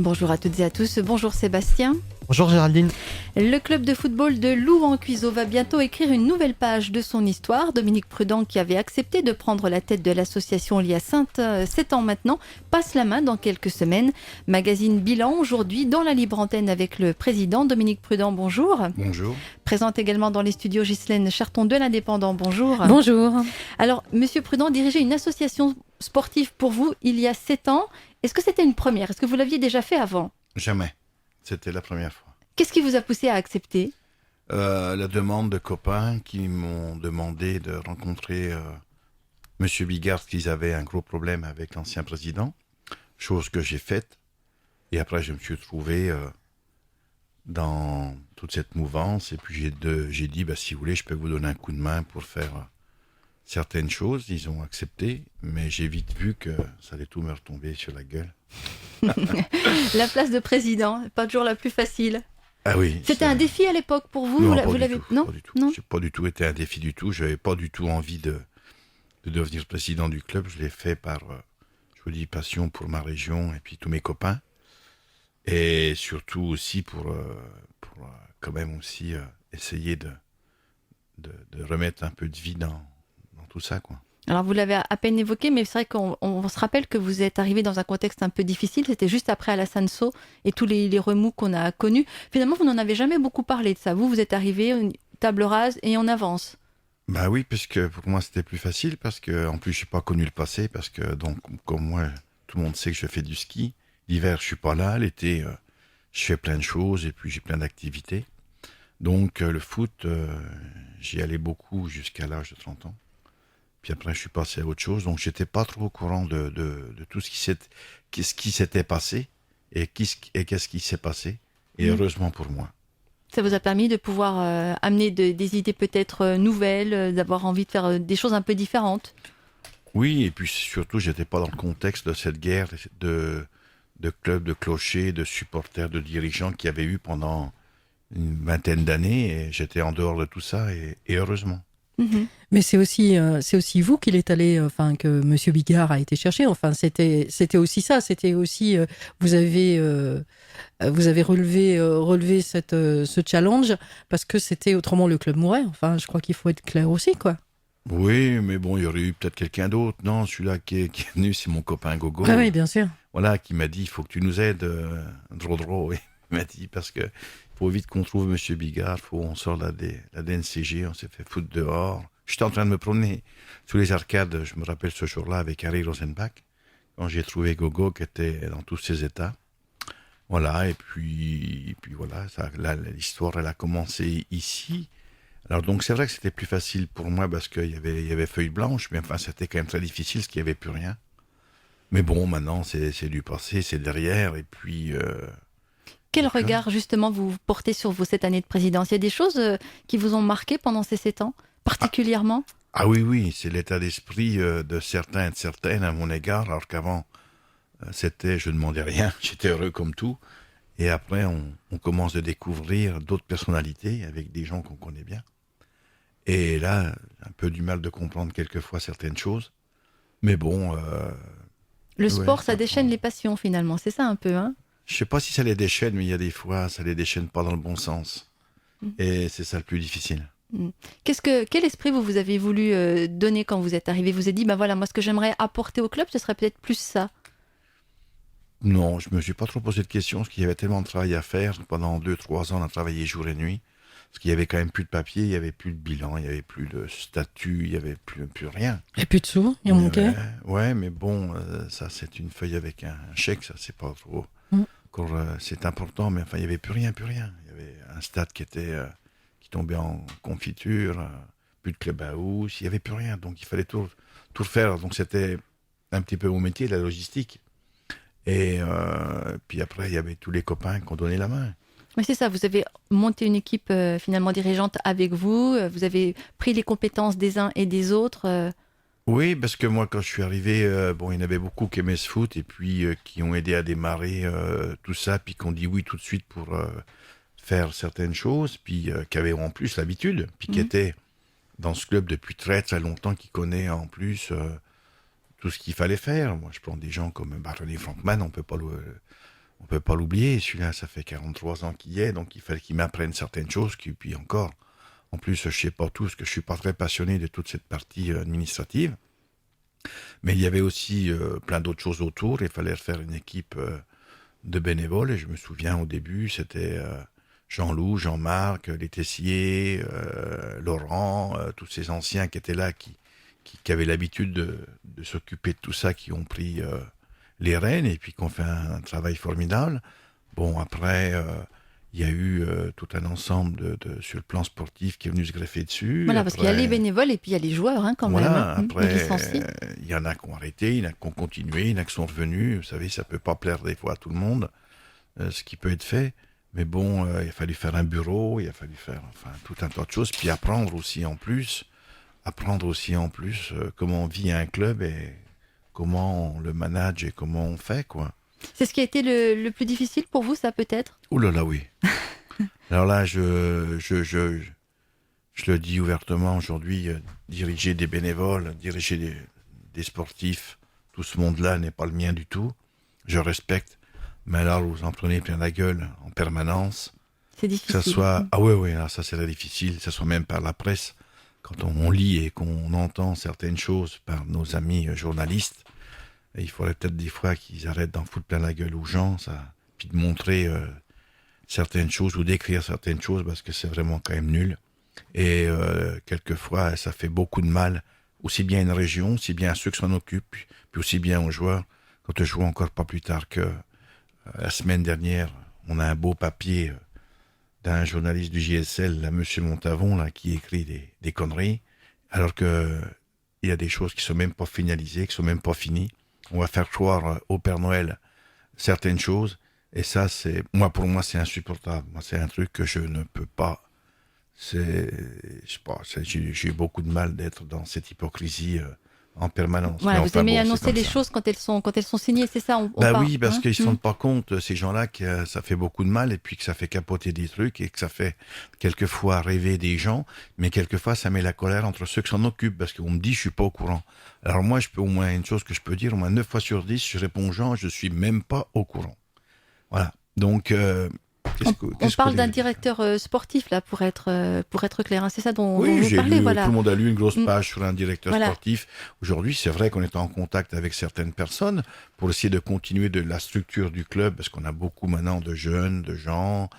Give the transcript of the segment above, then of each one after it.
Bonjour à toutes et à tous, bonjour Sébastien. Bonjour Géraldine. Le club de football de Louan-Cuiseaux va bientôt écrire une nouvelle page de son histoire. Dominique Prudent, qui avait accepté de prendre la tête de l'association il y a 7 ans maintenant, passe la main dans quelques semaines. Magazine Bilan aujourd'hui dans la libre antenne avec le président Dominique Prudent, bonjour. Bonjour. Présente également dans les studios Ghislaine Charton de l'Indépendant, bonjour. Bonjour. Alors, Monsieur Prudent dirigeait une association sportive pour vous il y a 7 ans. Est-ce que c'était une première? Est-ce que vous l'aviez déjà fait avant? Jamais. C'était la première fois. Qu'est-ce qui vous a poussé à accepter? La demande de copains qui m'ont demandé de rencontrer Monsieur Bigard, parce qu'ils avaient un gros problème avec l'ancien président, chose que j'ai faite. Et après, je me suis trouvé dans toute cette mouvance. Et puis, j'ai dit, si vous voulez, je peux vous donner un coup de main pour faire certaines choses. Ils ont accepté, mais j'ai vite vu que ça allait tout me retomber sur la gueule. La place de président, pas toujours la plus facile. Ah oui. C'était un défi à l'époque pour vous? Non, vous l'avez... Non, pas du tout. J'ai pas du tout été un défi du tout. J'avais pas du tout envie de devenir président du club. Je l'ai fait par, je vous dis, passion pour ma région et puis tous mes copains. Et surtout aussi pour quand même aussi essayer de remettre un peu de vie dans tout ça, quoi. Alors vous l'avez à peine évoqué, mais c'est vrai qu'on se rappelle que vous êtes arrivé dans un contexte un peu difficile. C'était juste après Alassane Sow et tous les remous qu'on a connus. Finalement, vous n'en avez jamais beaucoup parlé de ça. Vous êtes arrivé table rase et on avance. Bah oui, parce que pour moi c'était plus facile, parce que en plus j'ai pas connu le passé, parce que donc comme moi tout le monde sait que je fais du ski. L'hiver je suis pas là, l'été je fais plein de choses et puis j'ai plein d'activités. Donc le foot, j'y allais beaucoup jusqu'à l'âge de 30 ans. Puis après, je suis passé à autre chose. Donc, j'étais pas trop au courant de tout ce qui s'était passé et qu'est-ce qui s'est passé. Et heureusement pour moi. Ça vous a permis de pouvoir amener des idées peut-être nouvelles, d'avoir envie de faire des choses un peu différentes. Oui, et puis surtout, j'étais pas dans le contexte de cette guerre de clubs, de clochers, de supporters, de dirigeants qu'il y avait eu pendant une vingtaine d'années. Et j'étais en dehors de tout ça et heureusement. Mmh. Mais c'est aussi vous qu'il est allé, que Monsieur Bigard a été chercher. Enfin, c'était aussi ça. C'était aussi vous avez relevé ce challenge parce que c'était autrement le club mourait. Enfin, je crois qu'il faut être clair aussi, quoi. Oui, mais bon, il y aurait eu peut-être quelqu'un d'autre. Non, celui-là qui est venu, c'est mon copain Gogo. Ah oui, bien sûr. Voilà, qui m'a dit, il faut que tu nous aides, Drodro. Oui. Il m'a dit, parce que faut vite qu'on trouve Monsieur Bigard, on sort la DNCG, on s'est fait foutre dehors. J'étais en train de me promener sous les arcades, je me rappelle ce jour-là, avec Harry Rosenbach, quand j'ai trouvé Gogo qui était dans tous ses états. Voilà, et puis voilà, l'histoire, elle a commencé ici. Alors donc c'est vrai que c'était plus facile pour moi parce qu'il y avait feuille blanche, mais enfin c'était quand même très difficile parce qu'il n'y avait plus rien. Mais bon, maintenant c'est du passé, c'est derrière, et puis... Quel regard justement vous portez sur cette année de présidence? Il y a des choses qui vous ont marqué pendant ces 7 ans, particulièrement? Ah oui, c'est l'état d'esprit de certains et de certaines à mon égard, alors qu'avant, c'était je ne demandais rien, j'étais heureux comme tout. Et après, on commence à découvrir d'autres personnalités avec des gens qu'on connaît bien. Et là, un peu du mal de comprendre quelquefois certaines choses. Mais bon... le sport, ça déchaîne les passions finalement, c'est ça un peu, hein? Je sais pas si ça les déchaîne, mais il y a des fois, ça les déchaîne pas dans le bon sens. Et c'est ça le plus difficile. Quel esprit vous avez voulu donner quand vous êtes arrivé? Vous avez dit, voilà, moi ce que j'aimerais apporter au club, ce serait peut-être plus ça. Non, je me suis pas trop posé de questions, parce qu'il y avait tellement de travail à faire. Pendant 2-3 ans, on a travaillé jour et nuit. Parce qu'il y avait quand même plus de papier, il y avait plus de bilan, il y avait plus de statut, il y avait plus rien. Et plus de sous, il en manquait. Ouais, mais bon, ça c'est une feuille avec un chèque, ça c'est pas trop... c'est important, mais enfin il y avait plus rien. Il y avait un stade qui tombait en confiture, plus de clubhouse, il y avait plus rien, donc il fallait tout refaire. Donc c'était un petit peu mon métier, la logistique. Et puis après il y avait tous les copains qui ont donné la main. Mais c'est ça, vous avez monté une équipe finalement dirigeante avec vous, vous avez pris les compétences des uns et des autres. Oui, parce que moi, quand je suis arrivé, il y en avait beaucoup qui aimaient ce foot et puis qui ont aidé à démarrer tout ça, puis qui ont dit oui tout de suite pour faire certaines choses, puis qui avaient en plus l'habitude, puis qui étaient dans ce club depuis très très longtemps, qui connaît en plus tout ce qu'il fallait faire. Moi, je prends des gens comme René Frankman, on peut pas on peut pas l'oublier. Celui-là, ça fait 43 ans qu'il y est, donc il fallait qu'il m'apprenne certaines choses, puis encore. En plus, je sais pas tout, parce que je suis pas très passionné de toute cette partie administrative. Mais il y avait aussi plein d'autres choses autour. Il fallait faire une équipe de bénévoles. Et je me souviens au début, c'était Jean-Loup, Jean-Marc, les Tessier, Laurent, tous ces anciens qui étaient là, qui avaient l'habitude de s'occuper de tout ça, qui ont pris les rênes et puis qui ont fait un travail formidable. Bon, après, il y a eu tout un ensemble sur le plan sportif qui est venu se greffer dessus. Voilà, Après, parce qu'il y a les bénévoles et puis il y a les joueurs quand voilà, même. Hein, après, les licenciés. il y en a qui ont arrêté, il y en a qui ont continué, il y en a qui sont revenus. Vous savez, ça peut pas plaire des fois à tout le monde, ce qui peut être fait. Mais bon, il a fallu faire un bureau, il a fallu faire tout un tas de choses, puis apprendre aussi en plus comment on vit un club et comment on le manage et comment on fait, quoi. C'est ce qui a été le plus difficile pour vous, ça peut-être? Ouh là là, oui. Alors là, je le dis ouvertement aujourd'hui, diriger des bénévoles, diriger des sportifs, tout ce monde-là n'est pas le mien du tout. Je respecte, mais alors vous en prenez plein la gueule en permanence. C'est Que difficile. ça soit, ah oui, alors ça c'est très difficile, que ça soit même par la presse, quand on lit et qu'on entend certaines choses par nos amis journalistes, et il faudrait peut-être des fois qu'ils arrêtent d'en foutre plein la gueule aux gens, ça, puis de montrer certaines choses ou d'écrire certaines choses parce que c'est vraiment quand même nul. Et quelquefois, ça fait beaucoup de mal, aussi bien à une région, aussi bien à ceux qui s'en occupent, puis aussi bien aux joueurs. Quand je joue encore pas plus tard que la semaine dernière, on a un beau papier d'un journaliste du JSL, là, Monsieur Montavon, là, qui écrit des conneries, alors que il y a des choses qui sont même pas finalisées, qui sont même pas finies. On va faire croire au Père Noël certaines choses, et ça, pour moi, c'est insupportable. Moi, c'est un truc que je ne peux pas. Je sais pas, j'ai eu beaucoup de mal d'être dans cette hypocrisie en permanence. Voilà, Mais vous enfin, aimez bon, c'est annoncer comme les ça. choses quand elles sont signées, c'est ça? Bah part, oui, parce hein. qu'ils se rendent pas compte, ces gens-là, que ça fait beaucoup de mal et puis que ça fait capoter des trucs et que ça fait quelquefois rêver des gens, mais quelquefois ça met la colère entre ceux qui s'en occupent parce qu'on me dit je suis pas au courant. Alors moi, je peux au moins une chose que je peux dire, au moins 9 fois sur 10, je réponds aux gens, je suis même pas au courant. Voilà. Donc, On parle d'un directeur sportif là pour être clair, hein. C'est ça dont Oui, vous j'ai parlez, lu, voilà. tout le monde a lu une grosse page sur un directeur Voilà. sportif. Aujourd'hui, c'est vrai qu'on est en contact avec certaines personnes pour essayer de continuer de la structure du club, parce qu'on a beaucoup maintenant de jeunes, de gens,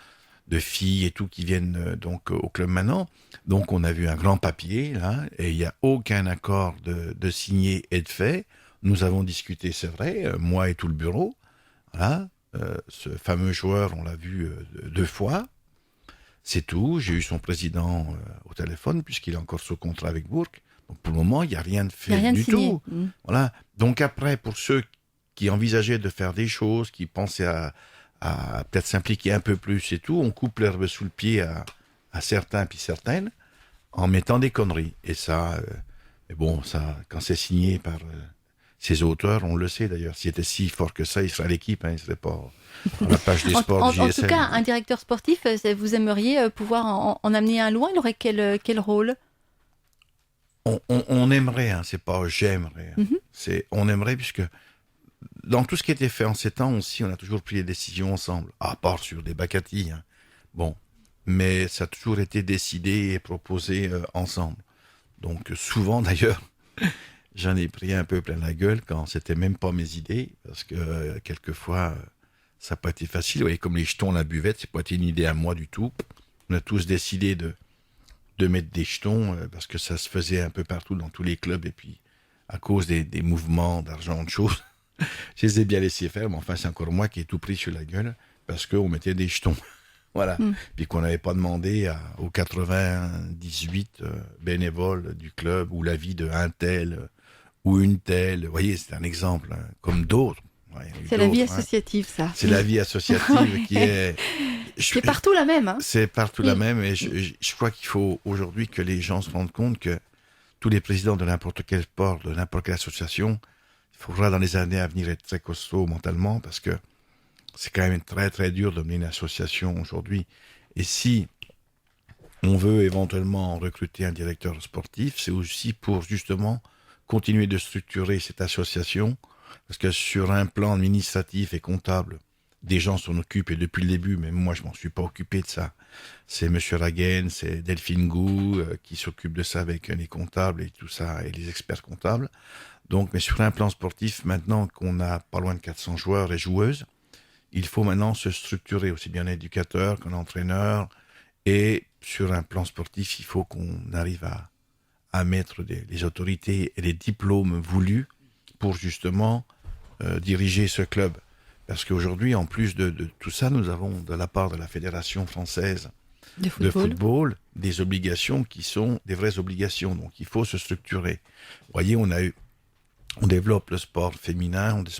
de filles et tout qui viennent donc au club maintenant. Donc on a vu un grand papier là, et il n'y a aucun accord de signé et de fait. Nous avons discuté, c'est vrai, moi et tout le bureau. Voilà. Ce fameux joueur, on l'a vu 2 fois. C'est tout. J'ai eu son président au téléphone, puisqu'il est encore sous contrat avec Bourg. Donc pour le moment, il n'y a rien de Il n'y a fait rien de du signé. tout. Voilà. Donc après, pour ceux qui envisageaient de faire des choses, qui pensaient à peut-être s'impliquer un peu plus et tout, on coupe l'herbe sous le pied à certains puis certaines en mettant des conneries. Et ça, mais bon, ça, quand c'est signé par ces auteurs, on le sait d'ailleurs. S'il était si fort que ça, il serait à l'équipe, hein, il ne serait pas dans la page des sports du En JSL. tout cas, un directeur sportif, vous aimeriez pouvoir en amener un loin. Il aurait quel rôle? On aimerait, hein, c'est pas j'aimerais. Hein. C'est on aimerait, puisque dans tout ce qui a été fait en ces temps aussi, on a toujours pris des décisions ensemble, à part sur des bacatis. Hein. Bon, mais ça a toujours été décidé et proposé ensemble. Donc souvent d'ailleurs, j'en ai pris un peu plein la gueule quand c'était même pas mes idées, parce que quelquefois ça n'a pas été facile. Vous voyez, comme les jetons à la buvette, c'est pas été une idée à moi du tout. On a tous décidé de mettre des jetons parce que ça se faisait un peu partout dans tous les clubs et puis à cause des mouvements d'argent, de choses, je les ai bien laissés faire, mais enfin c'est encore moi qui ai tout pris sur la gueule parce qu'on mettait des jetons. Voilà. Puis qu'on n'avait pas demandé aux 98 bénévoles du club ou l'avis de un tel ou une telle. Vous voyez, c'est un exemple, hein, comme d'autres. Ouais, C'est la vie d'autres, hein. associative, ça. C'est la vie associative qui est... C'est partout la même. Hein. C'est partout la Oui. même. Et je crois qu'il faut aujourd'hui que les gens se rendent compte que tous les présidents de n'importe quel sport, de n'importe quelle association, il faudra dans les années à venir être très costaud mentalement parce que c'est quand même très très dur de mener une association aujourd'hui. Et si on veut éventuellement recruter un directeur sportif, c'est aussi pour justement continuer de structurer cette association parce que sur un plan administratif et comptable, des gens s'en occupent et depuis le début, mais moi je m'en suis pas occupé de ça. C'est Monsieur Ragen, c'est Delphine Gou qui s'occupe de ça avec les comptables et tout ça et les experts comptables. Donc, mais sur un plan sportif, maintenant qu'on a pas loin de 400 joueurs et joueuses, il faut maintenant se structurer aussi bien éducateur qu'un entraîneur. Et sur un plan sportif, il faut qu'on arrive à mettre les autorités et les diplômes voulus pour justement diriger ce club. Parce qu'aujourd'hui, en plus de tout ça, nous avons de la part de la Fédération française de football des obligations qui sont des vraies obligations. Donc il faut se structurer. Vous voyez, on développe le sport féminin, le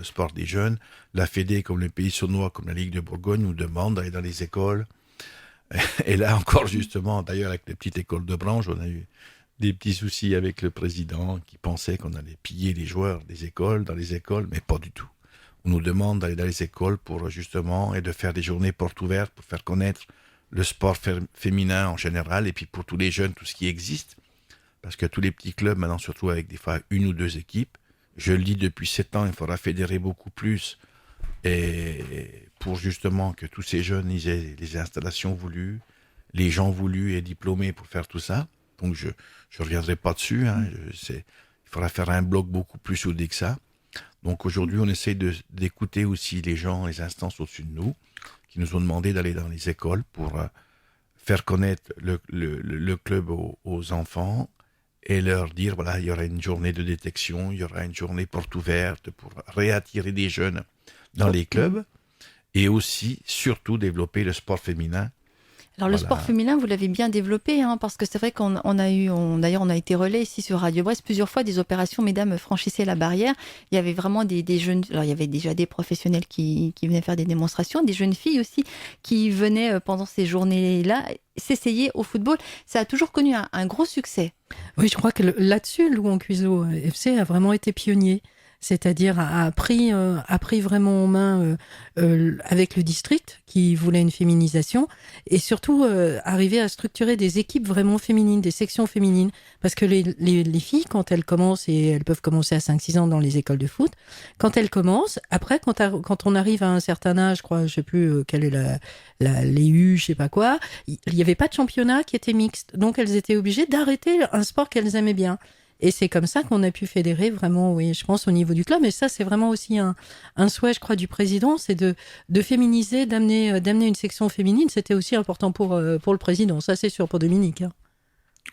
sport des jeunes. La Fédé, comme le Pays Saunois, comme la Ligue de Bourgogne, nous demande d'aller dans les écoles. Et là encore, justement, d'ailleurs, avec les petites écoles de branche, on a eu des petits soucis avec le président qui pensait qu'on allait piller les joueurs dans les écoles, mais pas du tout. On nous demande d'aller dans les écoles pour justement, et de faire des journées portes ouvertes pour faire connaître le sport féminin en général, et puis pour tous les jeunes, tout ce qui existe. Parce que tous les petits clubs, maintenant, se retrouvent avec des fois 1 ou 2 équipes. Je le dis depuis 7 ans, il faudra fédérer beaucoup plus. Et pour justement que tous ces jeunes aient les installations voulues, les gens voulus et diplômés pour faire tout ça. Donc je ne reviendrai pas dessus. Il faudra faire un bloc beaucoup plus soudé que ça. Donc aujourd'hui, on essaie d'écouter aussi les gens, les instances au-dessus de nous, qui nous ont demandé d'aller dans les écoles pour faire connaître le club aux enfants et leur dire, voilà, il y aura une journée de détection, il y aura une journée porte ouverte pour réattirer des jeunes dans les clubs et aussi, surtout, développer le sport féminin. Alors le sport féminin, vous l'avez bien développé, parce que c'est vrai qu'on a été relais ici sur Radio Brest plusieurs fois des opérations Mesdames franchissaient la barrière. Il y avait vraiment des jeunes, alors il y avait déjà des professionnels qui venaient faire des démonstrations, des jeunes filles aussi qui venaient pendant ces journées-là s'essayer au football. Ça a toujours connu un gros succès. Oui, je crois que là-dessus, Louhans-Cuiseaux FC a vraiment été pionnier. C'est-à-dire a pris vraiment en main avec le district qui voulait une féminisation et surtout arriver à structurer des équipes vraiment féminines, des sections féminines. Parce que les filles, quand elles commencent, et elles peuvent commencer à 5-6 ans dans les écoles de foot, quand elles commencent, après, quand on arrive à un certain âge, je crois, je sais plus quelle est les U, je sais pas quoi, il n'y avait pas de championnat qui était mixte. Donc elles étaient obligées d'arrêter un sport qu'elles aimaient bien. Et c'est comme ça qu'on a pu fédérer vraiment, oui, je pense, au niveau du club. Et ça, c'est vraiment aussi un souhait, je crois, du président, c'est de féminiser, d'amener une section féminine. C'était aussi important pour le président. Ça, c'est sûr, pour Dominique.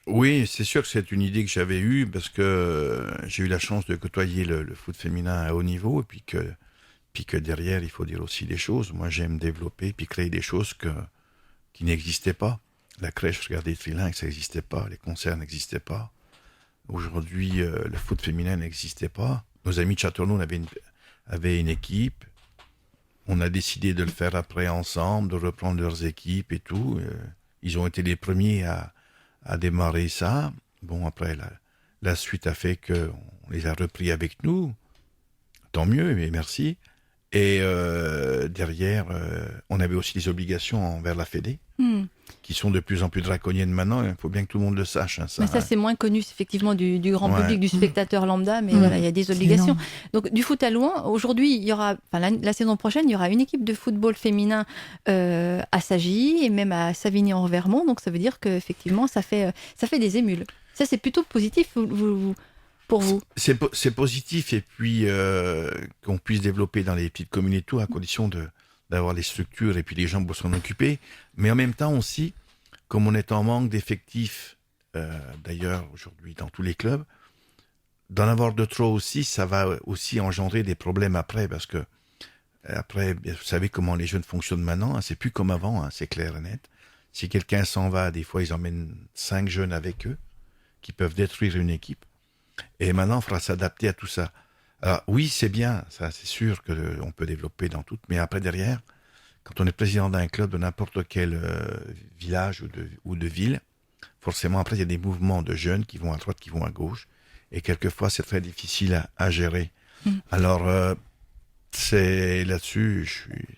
Oui, c'est sûr que c'est une idée que j'avais eue parce que j'ai eu la chance de côtoyer le foot féminin à haut niveau et puis que derrière, il faut dire aussi des choses. Moi, j'aime développer puis créer des choses qui n'existaient pas. La crèche, regardez, trilingue, ça n'existait pas. Les concerts n'existaient pas. Aujourd'hui, le foot féminin n'existait pas. Nos amis de Châteauneuf avaient une équipe. On a décidé de le faire après ensemble, de reprendre leurs équipes et tout. Ils ont été les premiers à démarrer ça. Bon, après, la suite a fait qu'on les a repris avec nous. Tant mieux, mais merci. Et derrière, on avait aussi des obligations envers la Fédé. Qui sont de plus en plus draconiennes maintenant. Il faut bien que tout le monde le sache. Mais ça, c'est moins connu, effectivement, du grand public, du spectateur lambda, mais voilà, il y a des obligations. Donc, du foot à Louhans, aujourd'hui, il y aura, la saison prochaine, il y aura une équipe de football féminin à Sagy et même à Savigny-en-Vermont. Donc, ça veut dire qu'effectivement, ça fait des émules. Ça, c'est plutôt positif pour vous. C'est positif, et puis qu'on puisse développer dans les petites communes et tout, à condition d'avoir les structures et puis les gens pour s'en occuper. Mais en même temps aussi, comme on est en manque d'effectifs, d'ailleurs aujourd'hui dans tous les clubs, d'en avoir de trop aussi, ça va aussi engendrer des problèmes après, parce que après, vous savez comment les jeunes fonctionnent maintenant, c'est plus comme avant, c'est clair et net. Si quelqu'un s'en va, des fois ils emmènent 5 jeunes avec eux, qui peuvent détruire une équipe. Et maintenant, il faudra s'adapter à tout ça. Alors oui, c'est bien, ça c'est sûr qu'on peut développer dans tout, mais après derrière, quand on est président d'un club de n'importe quel village ou de ville, forcément après il y a des mouvements de jeunes qui vont à droite, qui vont à gauche, et quelquefois c'est très difficile à gérer. Alors c'est là-dessus,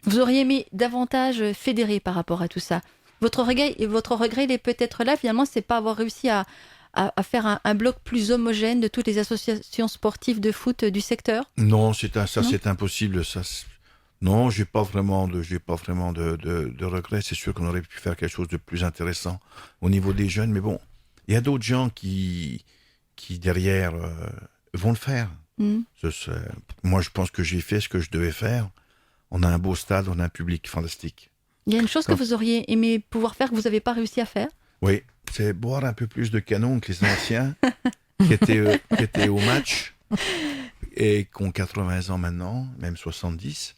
Vous auriez aimé davantage fédérer par rapport à tout ça. Votre regret, il est peut-être là, finalement, c'est pas avoir réussi à faire un bloc plus homogène de toutes les associations sportives de foot du secteur? Non, c'est impossible. Ça, Non, j'ai pas vraiment de regrets. C'est sûr qu'on aurait pu faire quelque chose de plus intéressant au niveau des jeunes, mais bon, il y a d'autres gens qui derrière vont le faire. Mm. Moi, je pense que j'ai fait ce que je devais faire. On a un beau stade, on a un public fantastique. Il y a une chose que vous auriez aimé pouvoir faire que vous n'avez pas réussi à faire? Oui, c'est boire un peu plus de canon que les anciens qui étaient au match et qui ont 80 ans maintenant, même 70.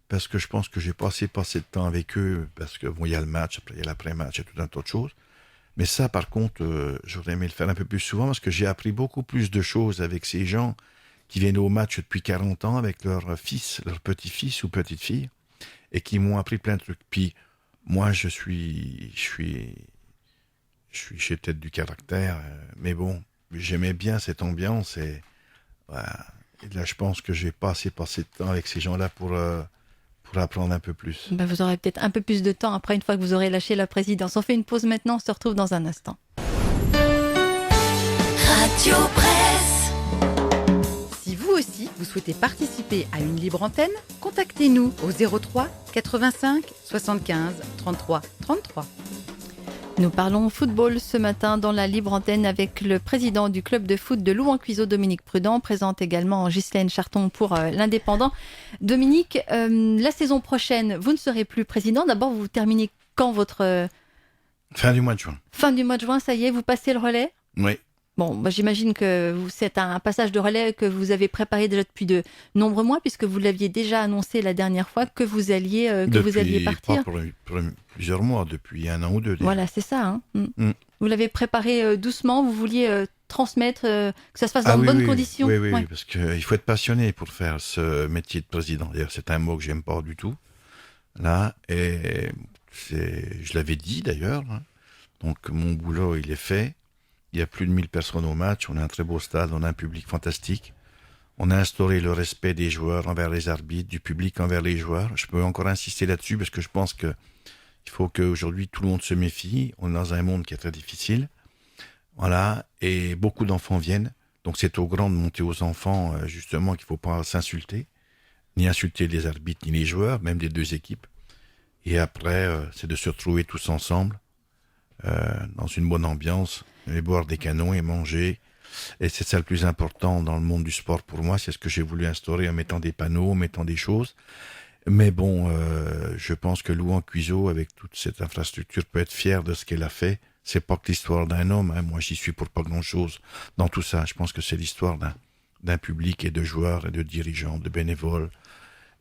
Parce que je pense que j'ai pas assez passé de temps avec eux, parce que bon, il y a le match, après il y a l'après-match, il y a tout un tas de choses. Mais ça, par contre, j'aurais aimé le faire un peu plus souvent, parce que j'ai appris beaucoup plus de choses avec ces gens qui viennent au match depuis 40 ans, avec leur fils, leur petit-fils ou petite-fille, et qui m'ont appris plein de trucs. Puis, moi, j'ai peut-être du caractère, mais bon, j'aimais bien cette ambiance, et, voilà. Et là, je pense que j'ai pas assez passé de temps avec ces gens-là pour apprendre un peu plus. Ben, vous aurez peut-être un peu plus de temps après, une fois que vous aurez lâché la présidence. On fait une pause maintenant, on se retrouve dans un instant. Radio Presse. Si vous aussi, vous souhaitez participer à une libre antenne, contactez-nous au 03 85 75 33 33. Nous parlons football ce matin dans la libre antenne avec le président du club de foot de Louan-Cuiseaux, Dominique Prudent, présente également Ghislaine Charton pour l'Indépendant. Dominique, la saison prochaine, vous ne serez plus président. D'abord, vous terminez quand votre... Fin du mois de juin. Fin du mois de juin, ça y est, vous passez le relais? Oui. Bon, bah, j'imagine que c'est un passage de relais que vous avez préparé déjà depuis de nombreux mois, puisque vous l'aviez déjà annoncé la dernière fois que vous alliez partir. Pas pour plusieurs mois, depuis 1 an ou 2. Déjà. Voilà, c'est ça. Hein. Vous l'avez préparé doucement, vous vouliez transmettre, que ça se fasse dans de bonnes conditions. Oui, ouais. Parce qu'il faut être passionné pour faire ce métier de président. D'ailleurs, c'est un mot que j'aime pas du tout. Là, et je l'avais dit d'ailleurs. Hein. Donc, mon boulot, il est fait. Il y a plus de 1000 personnes au match, on a un très beau stade, on a un public fantastique. On a instauré le respect des joueurs envers les arbitres, du public envers les joueurs. Je peux encore insister là-dessus parce que je pense qu'il faut qu'aujourd'hui tout le monde se méfie. On est dans un monde qui est très difficile. Voilà, et beaucoup d'enfants viennent. Donc c'est aux grands de monter aux enfants, justement, qu'il ne faut pas s'insulter, ni insulter les arbitres, ni les joueurs, même des deux équipes. Et après, c'est de se retrouver tous ensemble, dans une bonne ambiance, et boire des canons et manger. Et c'est ça le plus important dans le monde du sport pour moi. C'est ce que j'ai voulu instaurer en mettant des panneaux, en mettant des choses. Mais bon, je pense que Louan-Cuiseaux, avec toute cette infrastructure, peut être fier de ce qu'elle a fait. C'est pas que l'histoire d'un homme. Hein. Moi, j'y suis pour pas grand-chose dans tout ça. Je pense que c'est l'histoire d'un public et de joueurs et de dirigeants, de bénévoles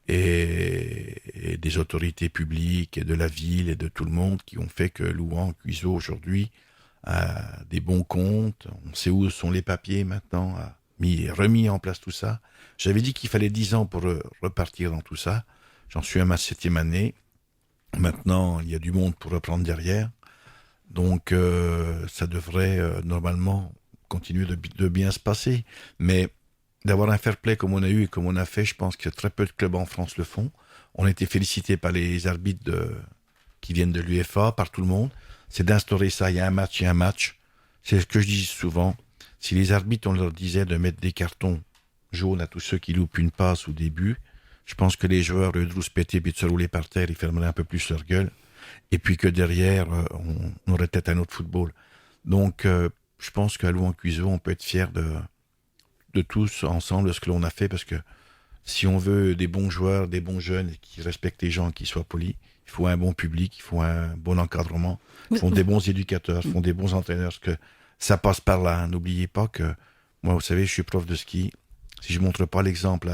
et des autorités publiques et de la ville et de tout le monde qui ont fait que Louan-Cuiseaux aujourd'hui a des bons comptes. On sait où sont les papiers maintenant, a remis en place tout ça. J'avais dit qu'il fallait 10 ans pour repartir dans tout ça. J'en suis à ma 7e année. Maintenant, il y a du monde pour reprendre derrière. Donc, ça devrait normalement continuer de bien se passer. Mais d'avoir un fair play comme on a eu et comme on a fait, je pense que très peu de clubs en France le font. On a été félicités par les arbitres qui viennent de l'UEFA, par tout le monde. C'est d'instaurer ça. Il y a un match, il y a un match. C'est ce que je dis souvent. Si les arbitres, on leur disait de mettre des cartons jaunes à tous ceux qui loupent une passe au début, je pense que les joueurs, au lieu de se péter et de se rouler par terre, ils fermeraient un peu plus leur gueule. Et puis que derrière, on aurait peut-être un autre football. Donc, je pense qu'à Louan-Cuiseaux, on peut être fiers de tous ensemble de ce que l'on a fait, parce que si on veut des bons joueurs, des bons jeunes qui respectent les gens, qui soient polis, il faut un bon public, il faut un bon encadrement, il faut des bons éducateurs, il faut des bons entraîneurs, parce que ça passe par là. Hein. N'oubliez pas que moi, vous savez, je suis prof de ski. Si je montre pas l'exemple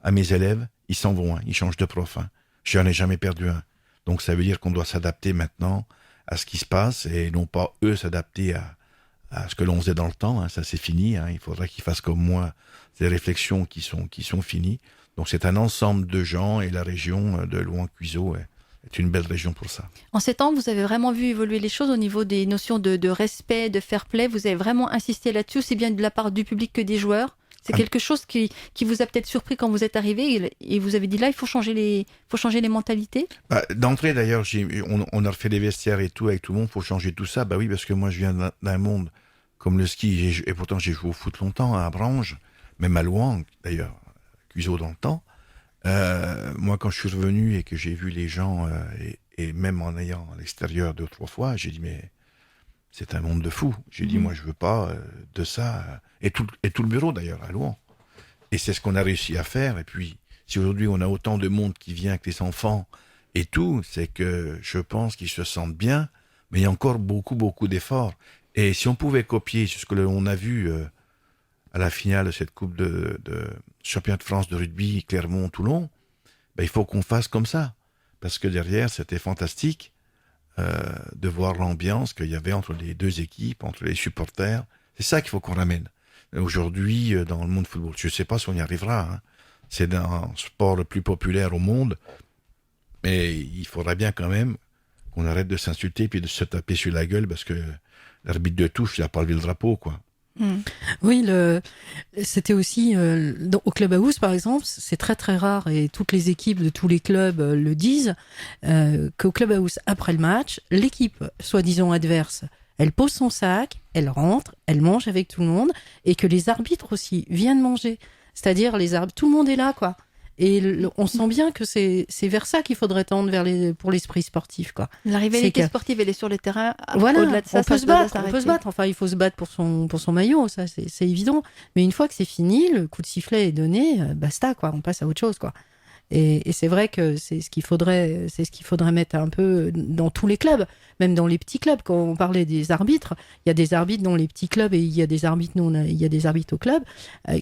à mes élèves, ils s'en vont, hein, ils changent de prof. Hein. Je n'en ai jamais perdu un. Donc ça veut dire qu'on doit s'adapter maintenant à ce qui se passe et non pas eux s'adapter à ce que l'on faisait dans le temps. Hein. Ça c'est fini. Hein. Il faudrait qu'ils fassent comme moi des réflexions qui sont finies. Donc c'est un ensemble de gens et la région de Louan-Cuiseaux est une belle région pour ça. En 7 ans, vous avez vraiment vu évoluer les choses au niveau des notions de respect, de fair play. Vous avez vraiment insisté là-dessus, aussi bien de la part du public que des joueurs. C'est quelque chose qui vous a peut-être surpris quand vous êtes arrivé et vous avez dit là, il faut changer les mentalités. D'entrée d'ailleurs, on a refait les vestiaires et tout avec tout le monde, il faut changer tout ça. Bah oui, parce que moi je viens d'un monde comme le ski et pourtant j'ai joué au foot longtemps à Abranges, même à Louan d'ailleurs, Cuiseaux dans le temps. Moi, quand je suis revenu et que j'ai vu les gens, et même en ayant à l'extérieur 2-3 fois, j'ai dit, mais c'est un monde de fous. J'ai dit, moi, je veux pas de ça. Et tout le bureau, d'ailleurs, à Louhans. Et c'est ce qu'on a réussi à faire. Et puis, si aujourd'hui, on a autant de monde qui vient avec les enfants et tout, c'est que je pense qu'ils se sentent bien, mais il y a encore beaucoup, beaucoup d'efforts. Et si on pouvait copier ce que l'on a vu à la finale de cette Coupe de Championnat de France de rugby Clermont-Toulon, ben, il faut qu'on fasse comme ça. Parce que derrière, c'était fantastique de voir l'ambiance qu'il y avait entre les deux équipes, entre les supporters. C'est ça qu'il faut qu'on ramène. Aujourd'hui, dans le monde football, je ne sais pas si on y arrivera. Hein. C'est un sport le plus populaire au monde. Mais il faudra bien quand même qu'on arrête de s'insulter puis de se taper sur la gueule parce que l'arbitre de touche, il n'a pas levé le drapeau, quoi. Oui, c'était aussi au Club House, par exemple, c'est très très rare et toutes les équipes de tous les clubs le disent, qu'au Club House, après le match, l'équipe soi-disant adverse, elle pose son sac, elle rentre, elle mange avec tout le monde et que les arbitres aussi viennent manger. C'est-à-dire les arbitres, tout le monde est là, quoi. Et on sent bien que c'est vers ça qu'il faudrait tendre pour l'esprit sportif, quoi. La rivalité sportive, elle est sur le terrain. Voilà, au-delà de ça, on peut se battre. Enfin, il faut se battre pour son maillot, ça, c'est évident. Mais une fois que c'est fini, le coup de sifflet est donné, basta, quoi. On passe à autre chose, quoi. Et c'est vrai que c'est ce qu'il faudrait mettre un peu dans tous les clubs, même dans les petits clubs. Quand on parlait des arbitres, il y a des arbitres dans les petits clubs et il y a des arbitres au club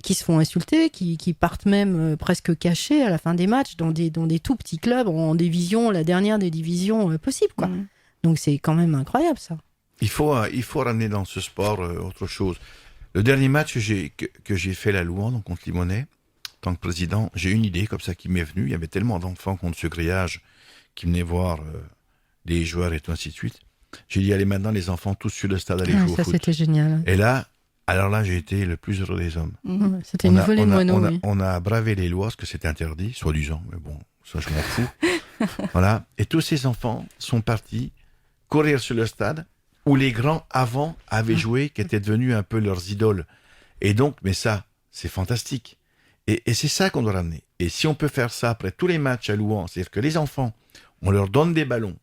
qui se font insulter, qui partent même presque cachés à la fin des matchs dans des tout petits clubs en division, la dernière des divisions possibles, quoi. Donc c'est quand même incroyable, ça. Il faut ramener dans ce sport autre chose. Le dernier match que j'ai fait à Louhans, donc contre Limonest, en tant que président, j'ai une idée comme ça qui m'est venue. Il y avait tellement d'enfants contre ce grillage qui venaient voir les joueurs et tout ainsi de suite. J'ai dit, allez maintenant les enfants tous sur le stade, allez jouer au foot. Ça c'était génial. Et là, j'ai été le plus heureux des hommes. C'était une volée de moineaux. On a bravé les lois, parce que c'était interdit, soi-disant, mais bon, ça je m'en fous. Voilà. Et tous ces enfants sont partis courir sur le stade où les grands avant avaient joué, qui étaient devenus un peu leurs idoles. Et donc, mais ça, c'est fantastique. Et c'est ça qu'on doit ramener. Et si on peut faire ça après tous les matchs à Louhans, c'est-à-dire que les enfants, on leur donne des ballons,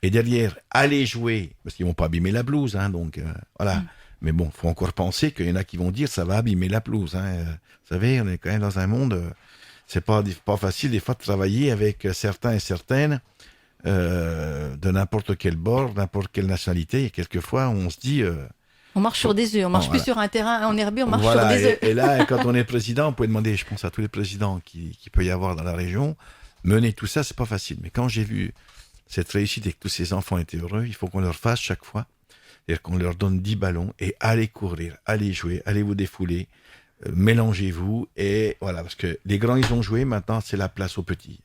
et derrière, aller jouer, parce qu'ils vont pas abîmer la pelouse, hein, donc voilà. Mais bon, faut encore penser qu'il y en a qui vont dire ça va abîmer la pelouse. Hein. Vous savez, on est quand même dans un monde, c'est pas facile des fois de travailler avec certains et certaines de n'importe quel bord, n'importe quelle nationalité. Et quelquefois, on se dit... on marche sur des œufs, on marche plus sur un terrain enherbé, on marche sur des œufs. Et là, quand on est président, on peut demander, je pense à tous les présidents qui peut y avoir dans la région, mener tout ça, c'est pas facile. Mais quand j'ai vu cette réussite et que tous ces enfants étaient heureux, il faut qu'on leur fasse chaque fois. C'est-à-dire qu'on leur donne 10 ballons et allez courir, allez jouer, allez vous défouler, mélangez-vous. Et voilà, parce que les grands, ils ont joué, maintenant c'est la place aux petits.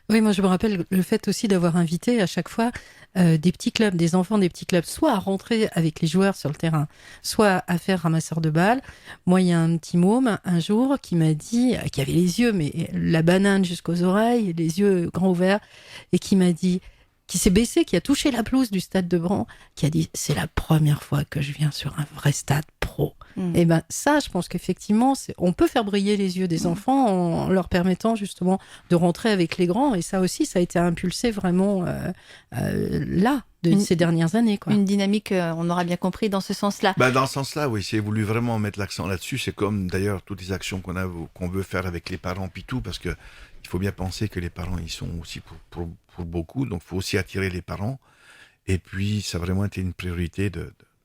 Oui, moi je me rappelle le fait aussi d'avoir invité à chaque fois des petits clubs, des enfants des petits clubs, soit à rentrer avec les joueurs sur le terrain, soit à faire ramasseur de balles. Moi, il y a un petit môme un jour qui m'a dit, qui avait les yeux, mais la banane jusqu'aux oreilles, les yeux grands ouverts, et qui m'a dit, qui s'est baissé, qui a touché la pelouse du stade de Bran, qui a dit, c'est la première fois que je viens sur un vrai stade pro. Et ben ça, je pense qu'effectivement, on peut faire briller les yeux des enfants en leur permettant justement de rentrer avec les grands. Et ça aussi, ça a été impulsé vraiment ces dernières années, quoi. Une dynamique, on aura bien compris, dans ce sens-là. Dans ce sens-là, oui, c'est voulu vraiment mettre l'accent là-dessus. C'est comme d'ailleurs toutes les actions qu'on veut faire avec les parents, puis tout, parce que il faut bien penser que les parents, ils sont aussi pour beaucoup, donc il faut aussi attirer les parents. Et puis, ça a vraiment été une priorité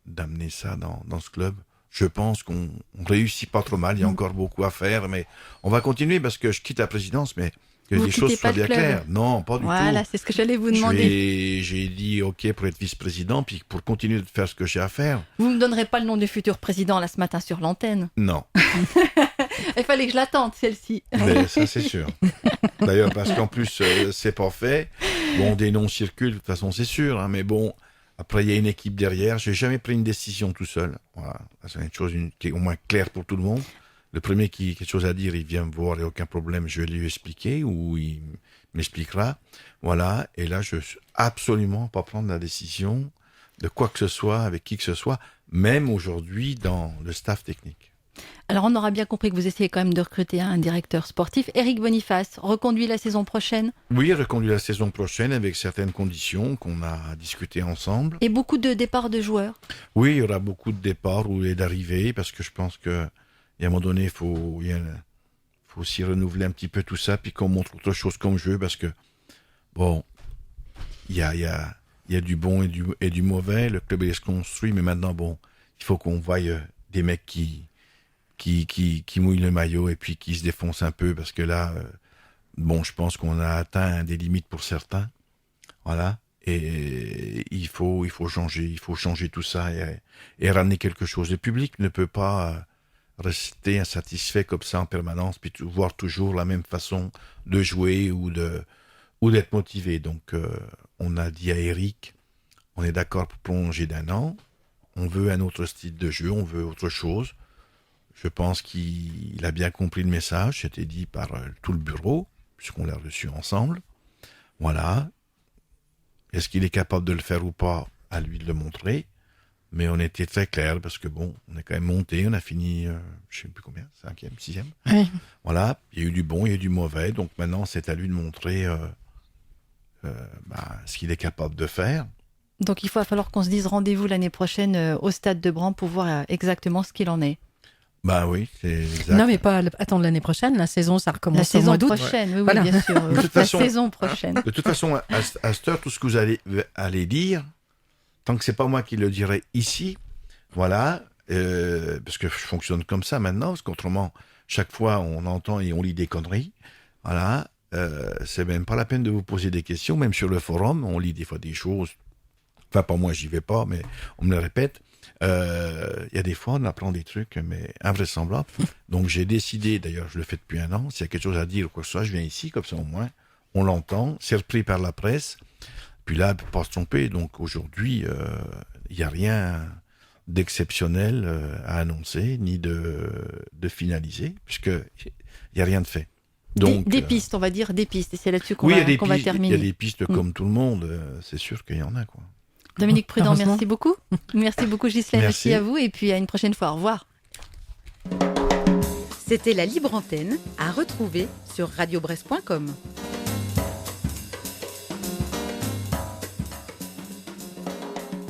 d'amener ça dans ce club. Je pense qu'on réussit pas trop mal, il y a encore beaucoup à faire, mais on va continuer parce que je quitte la présidence, mais que les choses soient bien claires. Non, pas du tout. Voilà, c'est ce que j'allais vous demander. J'ai dit OK pour être vice-président, puis pour continuer de faire ce que j'ai à faire. Vous ne me donnerez pas le nom du futur président là ce matin sur l'antenne? Non. Il fallait que je l'attende, celle-ci. Mais ça, c'est sûr. D'ailleurs, parce qu'en plus, c'est pas fait. Bon, des noms circulent, de toute façon, c'est sûr, hein, mais bon... Après, il y a une équipe derrière. Je n'ai jamais pris une décision tout seul. Voilà. C'est une chose qui est au moins claire pour tout le monde. Le premier qui a quelque chose à dire, il vient me voir, il n'y a aucun problème, je vais lui expliquer ou il m'expliquera. Voilà. Et là, je ne veux absolument pas prendre la décision de quoi que ce soit, avec qui que ce soit, même aujourd'hui dans le staff technique. Alors on aura bien compris que vous essayez quand même de recruter un directeur sportif. Éric Boniface reconduit la saison prochaine Oui, reconduit la saison prochaine avec certaines conditions qu'on a discutées ensemble. et beaucoup de départs de joueurs. Oui, il y aura beaucoup de départs et d'arrivées parce que je pense qu'à un moment donné, il faut aussi renouveler un petit peu tout ça puis qu'on montre autre chose comme jeu parce que, bon, il y a du bon et du mauvais. Le club est construit, mais maintenant, bon, il faut qu'on voie des mecs qui mouillent le maillot et puis qui se défoncent un peu parce que là, bon, je pense qu'on a atteint des limites pour certains. Voilà. Et il faut changer tout ça et ramener quelque chose. Le public ne peut pas rester insatisfait comme ça en permanence puis voir toujours la même façon de jouer ou d'être motivé. Donc, on a dit à Eric, on est d'accord pour prolonger d'1 an. On veut un autre style de jeu, on veut autre chose. Je pense qu'il a bien compris le message, c'était dit par tout le bureau, puisqu'on l'a reçu ensemble. Voilà. Est-ce qu'il est capable de le faire ou pas? À lui de le montrer. Mais on était très clair, parce que bon, on est quand même monté, on a fini, je sais plus combien, 5e, 6e. Oui. Voilà, il y a eu du bon, il y a eu du mauvais, donc maintenant c'est à lui de montrer ce qu'il est capable de faire. Donc il va falloir qu'on se dise rendez-vous l'année prochaine au Stade de Bran pour voir exactement ce qu'il en est. Ben oui, c'est exact. Non, mais pas attendre l'année prochaine. La saison, ça recommence La au saison mois d'août. prochaine, oui, Voilà. bien sûr. De toute façon- la saison prochaine. De toute façon, à cette heure, tout ce que vous allez dire, tant que c'est pas moi qui le dirai ici, voilà, parce que je fonctionne comme ça maintenant, parce qu'autrement, chaque fois, on entend et on lit des conneries, voilà, c'est même pas la peine de vous poser des questions, même sur le forum, on lit des fois des choses, enfin, pas moi, j'y vais pas, mais on me le répète, il y a des fois, on apprend des trucs, mais invraisemblables. Donc, j'ai décidé, d'ailleurs, je le fais depuis 1 an, s'il y a quelque chose à dire ou quoi que ce soit, je viens ici, comme ça, au moins, on l'entend, c'est repris par la presse, puis là, il ne faut pas se tromper. Donc aujourd'hui, il n'y a rien d'exceptionnel à annoncer, ni de finaliser, puisqu'il n'y a rien de fait. Donc, Des pistes, on va dire des pistes. Et c'est là-dessus qu'on oui, il y a va, des qu'on va pistes, il y terminer. a des pistes comme tout le monde, c'est sûr qu'il y en a, quoi. Dominique Prudent, Heureusement. merci beaucoup. Merci beaucoup Ghislaine, Merci. merci à vous et puis à une prochaine fois. Au revoir. C'était la Libre Antenne à retrouver sur radiobresse.com.